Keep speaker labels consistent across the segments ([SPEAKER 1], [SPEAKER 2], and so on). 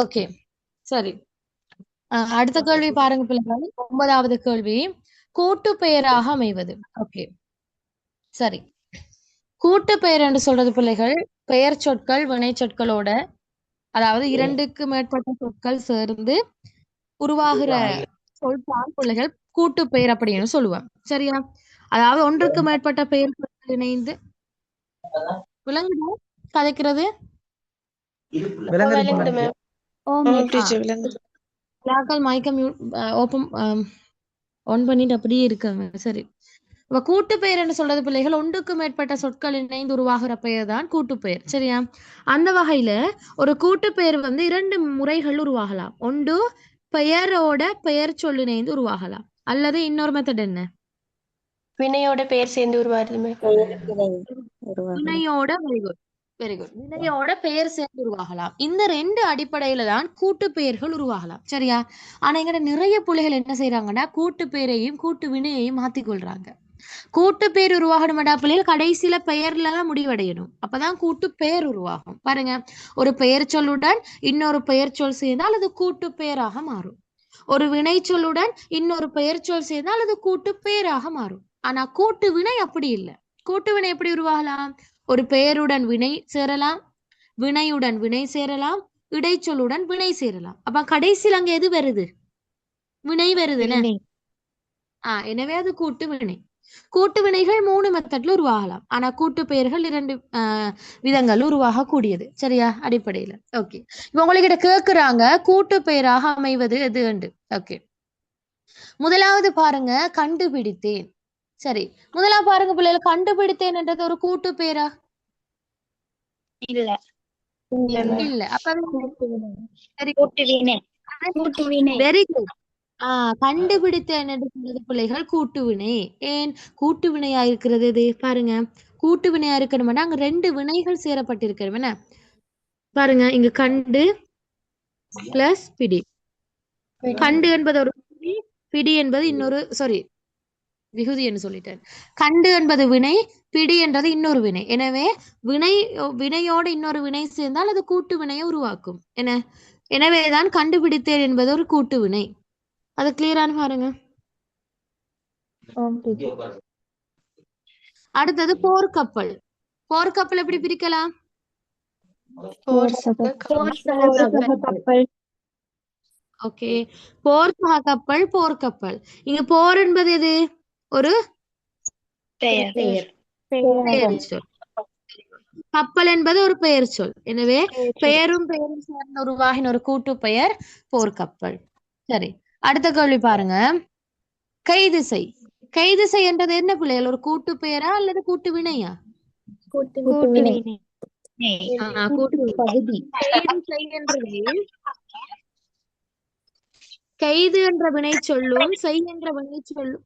[SPEAKER 1] Okay, சரி. அடுத்த கேள்வி பாருங்க பிள்ளைகள். 9வது கேள்வி, கூட்டு பெயராக அமைவது. ஓகே, சரி. கூட்டு பெயர் என்று சொல்றது பிள்ளைகள், பெயர் சொற்கள் வினை சொற்களோட, அதாவது 2க்கு மேற்பட்ட சொற்கள் சேர்ந்து உருவாகிற சொல் தான் பிள்ளைகள் கூட்டு பெயர் அப்படின்னு சொல்லுவாங்க. சரியா? அதாவது 1க்கு மேற்பட்ட பெயர் சொற்கள் இணைந்து விளங்குதா கதைக்கிறது? மைக்கம் ஓப்பன் ஆன் பண்ணிட்டு அப்படியே இருக்காங்க. சரி, இப்ப கூட்டு பெயர் என்று சொல்றது பிள்ளைகள் 1க்கு மேற்பட்ட சொற்கள் இணைந்து உருவாகிற பெயர் தான் கூட்டு பெயர். சரியா? அந்த வகையில ஒரு கூட்டு பெயர் 2 முறைகள் உருவாகலாம். ஒன்று பெயரோட பெயர் சொல் இணைந்து உருவாகலாம், அல்லது இன்னொரு மெத்தட் என்ன,
[SPEAKER 2] வினையோட பெயர் சேர்ந்து உருவாருதுமே.
[SPEAKER 1] வினையோட வெரி குட் வினையோட பெயர் சேர்ந்து உருவாகலாம். இந்த 2 அடிப்படையில தான் கூட்டு பெயர்கள் உருவாகலாம். சரியா? ஆனா எங்கட நிறைய புள்ளைகள் என்ன செய்யறாங்கன்னா கூட்டு பெயரையும் கூட்டு வினையையும் மாத்தி கொள்றாங்க. கூட்டு பேர் உருவாகணும்டா பிள்ளைகள் கடைசியில பெயர்ல தான் முடிவடையணும், அப்பதான் கூட்டு பெயர் உருவாகும். பாருங்க, ஒரு பெயர் சொல்லுடன் இன்னொரு பெயர் சொல் சேர்ந்தால் அது கூட்டு பெயராக மாறும். ஒரு வினை சொல்லுடன் இன்னொரு பெயர் சொல் சேர்ந்தால் அது கூட்டு பெயராக மாறும். ஆனா கூட்டு வினை அப்படி இல்லை. கூட்டு வினை எப்படி உருவாகலாம்? ஒரு பெயருடன் வினை சேரலாம், வினையுடன் வினை சேரலாம், இடைச்சொல்லுடன் வினை சேரலாம். அப்ப கடைசியில் அங்க எது வருது? வினை வருதுன்னு. எனவே அது கூட்டு வினை. கூட்டு வினைகள் 3 மெத்தட்ல உருவாகலாம். ஆனா கூட்டு பெயர்கள் 2 விதங்கள் உருவாகக்கூடியது. சரியா? அடிப்படையில ஓகே. இப்ப உங்ககிட்ட கேக்குறாங்க கூட்டு பெயராக அமைவது எது என்று. ஓகே, முதலாவது பாருங்க, கண்டுபிடித்தேன். சரி, முதலாவது பாருங்க பிள்ளைகள், கண்டுபிடித்தேன் என்றது ஒரு கூட்டு பெயரா?
[SPEAKER 3] இல்ல.
[SPEAKER 1] அப்ப
[SPEAKER 3] வெரி
[SPEAKER 1] குட். கண்டுபிடித்தேன் என்று சொல்றது பிள்ளைகள் கூட்டு வினை. ஏன் கூட்டு வினையா இருக்கிறது? இது பாருங்க, கூட்டு வினையா இருக்கணும்னா அங்க 2 வினைகள் சேரப்பட்டிருக்கணும். என்ன பாருங்க, இங்க கண்டு பிளஸ் பிடி. கண்டு என்பது ஒரு வினை, பிடி என்பது இன்னொரு விகுதி என்று சொல்லிட்டேன். கண்டு என்பது வினை, பிடி என்றது இன்னொரு வினை. எனவே வினையோடு இன்னொரு வினை சேர்ந்தால் அது கூட்டு வினையை உருவாக்கும். எனவேதான் கண்டுபிடித்தேன் என்பது ஒரு கூட்டு வினை. அது கிளியரான பாருங்க. அடுத்தது போர்க்கப்பல். போர்க்கப்பல் எப்படி பிரிக்கலாம்? ஓகே, போர்சக கப்பல், போர்க்கப்பல். இங்க போர் என்பது எது? ஒரு பெயர் சொல். கப்பல் என்பது ஒரு பெயர் சொல். எனவே பெயரும் பெயரும் சேர்ந்த உருவாகின ஒரு கூட்டு பெயர் போர்க்கப்பல். சரி, அடுத்த கேள்வி பாருங்க, கைதிசை. கைதிசை என்றது என்ன பிள்ளைகள்? ஒரு கூட்டு பெயரா அல்லது கூட்டு வினையா? கைது என்ற வினை சொல்லும் செய் என்ற வினை சொல்லும்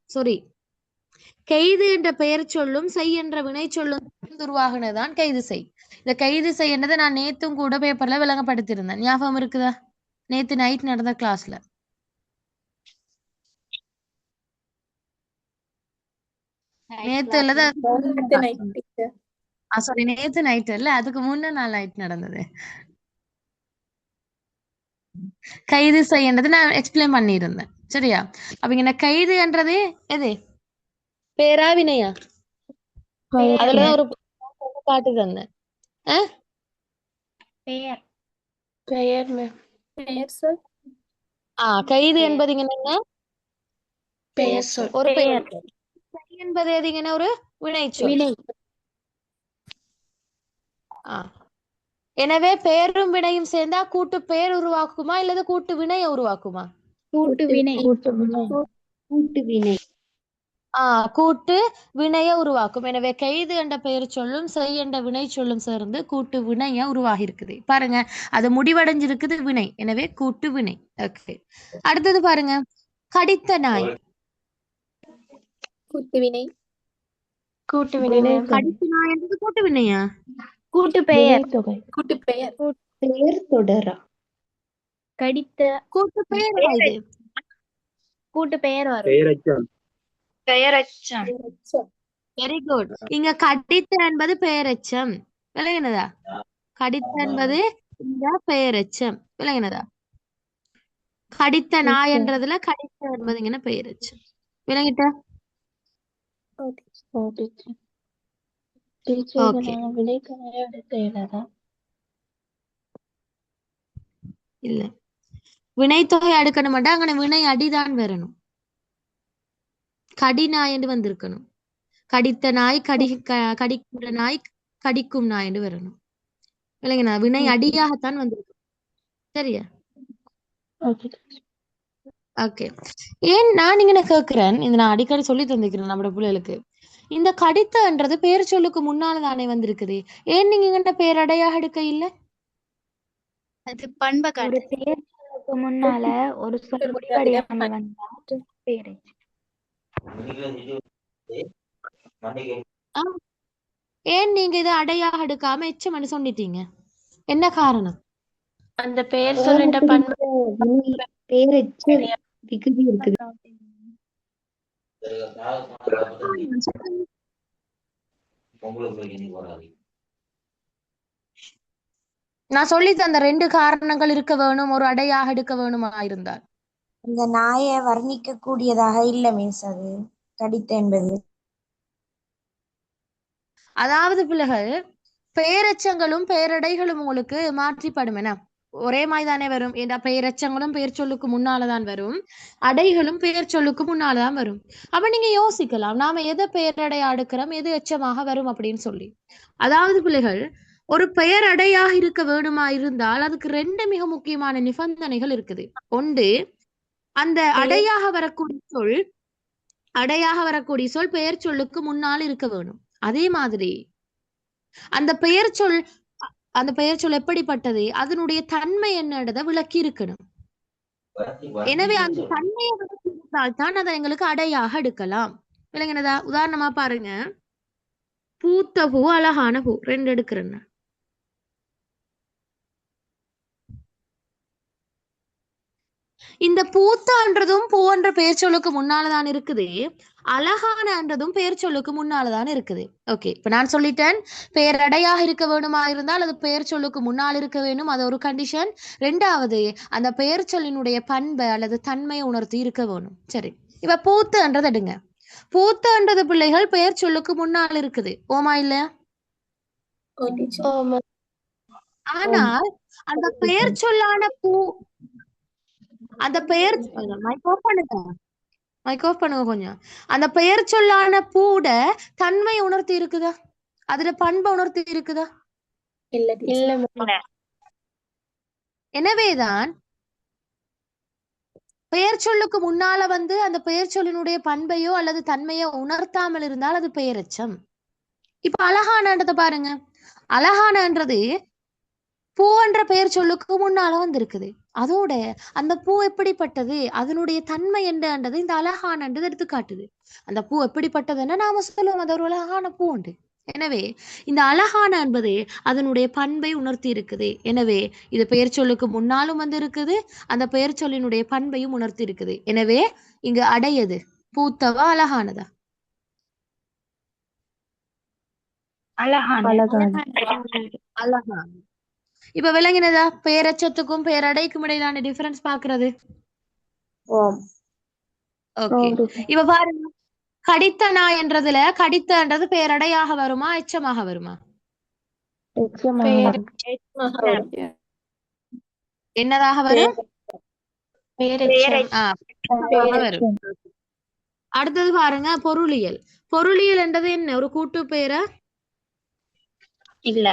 [SPEAKER 1] கைது என்ற பெயர் சொல்லும் செய் என்ற வினை சொல்லும் உருவாகினதான் கைது செய். இந்த கைது செய் என்றதை நான் நேத்தும் கூட பேப்பர்ல விளங்கப்படுத்திருந்தேன். ஞாபகம் இருக்குதா? நேத்து நைட் நடந்த கிளாஸ்ல. நேத்து நேத்து நைட் இல்ல, அதுக்கு முன்ன நாள் நைட் நடந்தது. கைது செய்யறது நான் எக்ஸ்பிளைன் பண்ணியிருந்தேன். சரியா? அப்ப இங்க கைது என்றது எது? பேரா வினையா? அதுலதான் ஒரு காட்டு தந்தேன். கைது என்பது என்ன? ஒரு பெயர். என்பது எதுங்கன்னா ஒரு வினைச்சொல். எனவே பெயரும் வினையும் சேர்ந்தா கூட்டு பெயர் உருவாக்குமா இல்லது கூட்டு வினையை உருவாக்குமா?
[SPEAKER 3] கூட்டு வினை.
[SPEAKER 1] கூட்டு வினைய உருவாக்கும். எனவே கைது என்ற பெயர் சொல்லும் செய் என்ற வினை சொல்லும் சேர்ந்து கூட்டு வினைய உருவாகி இருக்குது. பாருங்க, அது முடிவடைஞ்சிருக்குது வினை. எனவே கூட்டு வினை. ஓகே, அடுத்தது பாருங்க, கடித்த நாய்.
[SPEAKER 2] கூட்டு வினை.
[SPEAKER 1] கடித்த நாய் என்பது கூட்டு வினையா?
[SPEAKER 3] கூட்டு பெயர்.
[SPEAKER 2] கூட்டு பெயர்.
[SPEAKER 3] பெயர் தொடரா. கடித்த
[SPEAKER 1] கூட்டு பெயர்.
[SPEAKER 3] கூட்டு பெயர் வரும். பெயரச்சம்.
[SPEAKER 1] Very good. இங்க கடித்த என்பது பெயரச்சம். விளங்குனதா? கடித்த என்பது இந்த பெயரெச்சம் விளங்கினதா? கடித்த நாய் என்றதுல கடித்த என்பது இங்க பெயரெச்சம் விளங்கிட்டா? ஓகே இல்ல வினைத்தொகை அடுக்கணும் மாட்டா அங்க வினை அடிதான் வரணும். கடி நாய் என்று வந்திருக்கணும். கடித்த நாய் கடிக்கின்ற நாய் கடிக்கும் நாய் என்று வரணும். இல்லைங்கண்ணா வினை அடியாகத்தான் வந்திருக்கு. சரியா? ஓகே. ஏன் நான் இங்க கேக்குறேன், இந்த நான் அடிக்கடி சொல்லி தந்திக்கிறேன் நம்ம பிள்ளைகளுக்கு. இந்த கடித்தன்றது பேர் சொல்லுக்கு முன்னால தானே வந்திருக்குது. ஏன் நீங்க இங்கிட்ட பேரடையாக எடுக்க இல்ல?
[SPEAKER 3] அது பண்பை
[SPEAKER 4] ஒரு
[SPEAKER 3] காட்டு.
[SPEAKER 4] பேர் சொல்லுக்கு முன்னால ஒரு சொல் முடிவடையாம வந்தா பேரெச்சம்.
[SPEAKER 1] ஏன் நீங்க இதை அடையாக எடுக்காம எச்சம்னு சொன்னிட்டீங்க? என்ன காரணம்?
[SPEAKER 2] அந்த பெயர் சொல்லிட்ட பண்பு
[SPEAKER 4] பேரெச்ச விகுதி இருக்குது.
[SPEAKER 1] நான் சொல்லி தந்த 2 காரணங்கள் இருக்க வேணும் ஒரு அடையாக எடுக்க வேணுமா இருந்தால்.
[SPEAKER 5] இந்த நாயை வர்ணிக்க கூடியதாக இல்ல மிஸ் அது கடித்த என்பது.
[SPEAKER 1] அதாவது பிள்ளைகள் பெயரெச்சங்களும் பெயரடைகளும் உங்களுக்கு மாற்றிப்படும் என ஒரே மாதிரி தானே வரும். ஏன்னா பெயரெச்சங்களும் பெயர் சொல்லுக்கு முன்னாலதான் வரும், அடைகளும் பெயர் சொல்லுக்கு முன்னாலதான் வரும். அப்ப நீங்க யோசிக்கலாம், நாம எதை பெயரடையா எடுக்கிறோம், எது எச்சமாக வரும் அப்படின்னு சொல்லி. அதாவது பிள்ளைகள் ஒரு பெயர் அடையாக இருக்க வேணுமா இருந்தால் அதுக்கு 2 மிக முக்கியமான நிபந்தனைகள் இருக்குது. ஒன்று, அந்த அடையாக வரக்கூடிய சொல் பெயர் சொல்லுக்கு முன்னால் இருக்க வேணும். அதே மாதிரி அந்த பெயர் சொல் எப்படிப்பட்டது, அதனுடைய தன்மை என்னன்றதை விளக்கி இருக்கணும். எனவே அந்த தன்மையை விளக்கி இருந்தால் தான் அதை எங்களுக்கு அடையாக எடுக்கலாம். விளங்கினதா? உதாரணமா பாருங்க, பூத்த பூ அழகான பூ 2 எடுக்கிறேன். இந்த பூத்தான்றதும் பூன்ற பெயர் சொல்லுக்கு முன்னாலதான் இருக்குது, அழகானன்றதும் பெயர் சொல்லுக்கு முன்னாலதான் இருக்குது. ஓகே, இப்ப நான் சொல்லிட்டேன் பெயரடையாக இருக்க வேணுமா இருந்தால் அது பெயர் சொல்லுக்கு முன்னால் இருக்க வேணும், அது ஒரு கண்டிஷன். 2வது, அந்த பெயர் சொல்லினுடைய பண்பை அல்லது தன்மையை உணர்த்தி இருக்க வேணும். சரி, இப்ப பூத்துன்றது எடுங்க. பூத்துன்றது பிள்ளைகள் பெயர் சொல்லுக்கு முன்னால் இருக்குது, ஓமா இல்ல? ஆனால் அந்த பெயர் சொல்லான பூ, அந்த பெயர் மைக் ஆஃப் பண்ணுங்க கொஞ்சம். அந்த பெயர் சொல்லான பூட தன்மை உணர்த்தி இருக்குதா, அதுல பண்பை உணர்த்தி இருக்குதா?
[SPEAKER 2] இல்ல.
[SPEAKER 1] எனவேதான் பெயர் சொல்லுக்கு முன்னால அந்த பெயர் சொல்லினுடைய பண்பையோ அல்லது தன்மையோ உணர்த்தாமல் இருந்தால் அது பெயரெச்சம். இப்ப அழகானன்றதை பாருங்க, அழகானன்றது பூன்ற பெயர் சொல்லுக்கு முன்னால வந்திருக்குது. அதோட அந்த பூ எப்படிப்பட்டது, அதனுடைய தன்மை என்னன்றது இந்த அழகானன்றது எடுத்து காட்டுது. அந்த பூ எப்படிப்பட்டதுன்னு நாம சொல்லுவோம், அது ஒரு அழகான பூ உண்டு. எனவே இந்த அழகான என்பது அதனுடைய பண்பை உணர்த்தி இருக்குது. எனவே இது பெயர் சொல்லுக்கு முன்னாலும் இருக்குது, அந்த பெயர் சொல்லினுடைய பண்பையும் உணர்த்தி இருக்குது. எனவே இங்கு அடையது பூத்தவா அழகானதா? அழகான. இப்ப விளங்கினதா பெயரச்சத்துக்கும் பெயரடைக்கும் இடையிலான டிஃபரன்ஸ் பாக்குறது? ஓகே, இப்ப பாருங்க, கடித்த நாய் என்றதுல கடித்தன்றது பெயரடையாக வருமா எச்சமாக வருமா? என்னதாக வரும்? வரும். அடுத்தது பாருங்க பொருளியல். பொருளியல் என்றது என்ன, ஒரு கூட்டு பெயரா?
[SPEAKER 3] இல்ல.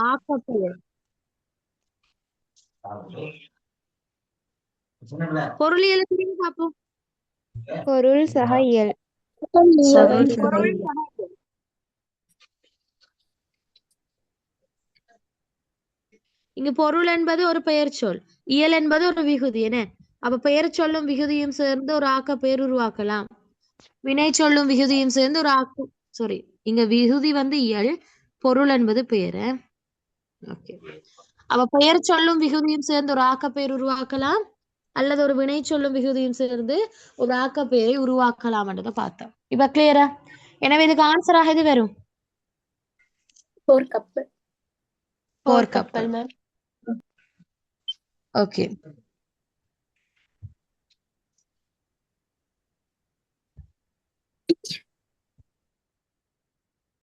[SPEAKER 1] ஆக்கப்பெயர். பொருளியல் பார்ப்போம்.
[SPEAKER 4] பொருள் சக இயல்.
[SPEAKER 1] இங்கு பொருள் என்பது ஒரு பெயர் சொல், இயல் என்பது ஒரு விகுதி. என்ன, அப்ப பெயர் சொல்லும் விகுதியும் சேர்ந்து ஒரு ஆக்க பெயர் உருவாக்கலாம். வினை சொல்லும் விகுதியும் சேர்ந்து ஒரு இங்க விகுதி இயல், பொருள் என்பது பெயர். ஓகே, அப்ப பெயர் சொல்லும் விகுதியும் சேர்ந்து ஒரு ஆக்க பெயர் உருவாக்கலாம், அல்லது ஒரு வினை சொல்லும் விகுதியும் சேர்ந்து ஒரு ஆக்க பெயரை உருவாக்கலாம் என்றதை பார்த்தோம். இப்ப கிளியரா? எனவே இதுக்கு ஆன்சராக எது வரும்?
[SPEAKER 2] ஃபோர் கப்பல்.
[SPEAKER 1] போர் கப்பல்.
[SPEAKER 2] மேம்.
[SPEAKER 1] ஓகே.